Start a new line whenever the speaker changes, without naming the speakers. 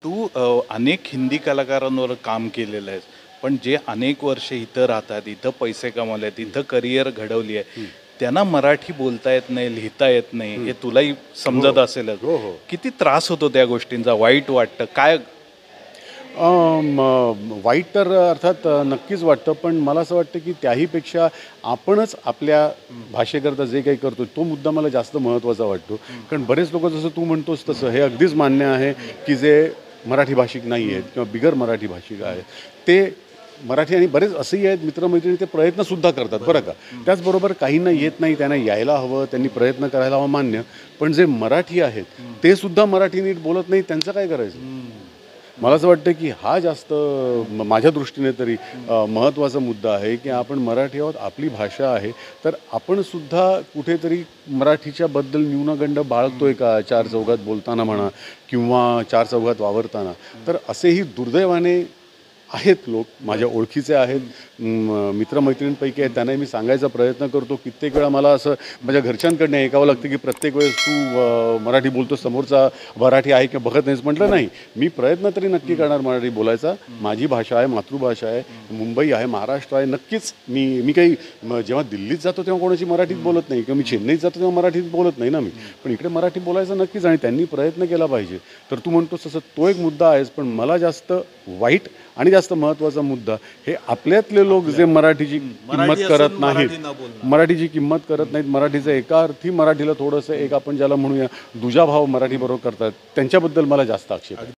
तू अनेक हिंदी कलाकारांवर काम केलेलं आहेस, पण जे अनेक वर्ष इथं राहतात, इथं पैसे कमावले आहेत, इथं करिअर घडवली आहे, त्यांना मराठी बोलता येत नाही, लिहिता येत नाही, हे तुलाही समजत असेलच.
हो, हो.
किती त्रास होतो त्या गोष्टींचा, वाईट वाटतं काय?
वाईट तर अर्थात नक्कीच वाटतं, पण मला असं वाटतं की त्याहीपेक्षा आपणच आपल्या भाषेकरता जे काही करतो तो मुद्दा मला जास्त महत्त्वाचा वाटतो. कारण बरेच लोक जसं तू म्हणतोस तसं हे अगदीच मान्य आहे की जे मराठी भाषिक नाही आहेत किंवा बिगर मराठी भाषिक आहेत ते मराठी, आणि बरेच असेही आहेत मित्रमैत्रिणी ते प्रयत्नसुद्धा करतात बरं का. त्याचबरोबर काहींना येत नाही, त्यांना यायला हवं, त्यांनी प्रयत्न करायला हवा, मान्य. पण जे मराठी आहेत ते सुद्धा मराठी नीट बोलत नाही, त्यांचं काय करायचं? मला असं वाटतं की हा जास्त माझ्या दृष्टीने तरी महत्त्वाचा मुद्दा आहे की आपण मराठी आहोत, आपली भाषा आहे, तर आपण सुद्धा कुठेतरी मराठीच्याबद्दल न्यूनगंड बाळगतोय का चार चौघात बोलताना म्हणा किंवा चार चौघात वावरताना. तर असेही दुर्दैवाने आहेत लोक, माझ्या ओळखीचे आहेत, मित्रमैत्रिणींपैकी आहेत, त्यांनाही मी सांगायचा प्रयत्न करतो. कित्येक वेळा मला असं माझ्या घरच्यांकडनं ऐकावं लागतं की प्रत्येक वेळेस तू मराठी बोलतो, समोरचा मराठी आहे किंवा बघत नाहीस. म्हटलं नाही, मी प्रयत्न तरी नक्की करणार मराठी बोलायचा. माझी भाषा आहे, मातृभाषा आहे, मुंबई आहे, महाराष्ट्र आहे. नक्कीच मी काही जेव्हा दिल्लीत जातो तेव्हा कोणाची मराठीत बोलत नाही किंवा मी चेन्नईत जातो तेव्हा मराठीत बोलत नाही ना मी. पण इकडे मराठी बोलायचं नक्कीच, आणि त्यांनी प्रयत्न केला पाहिजे. तर तू म्हणतोस तसं तो एक मुद्दा आहेच, पण मला जास्त वाईट आणि जास्त महत्त्वाचा मुद्दा हे आपल्यातले लोक जे मराठीची किंमत करत नाहीत, मराठीची किंमत करत नाहीत, मराठीचं एका अर्थी मराठीला थोडंसं एक आपण ज्याला म्हणूया दुजाभाव मराठीबरोबर करतात, त्यांच्याबद्दल मला जास्त आक्षेप आहे.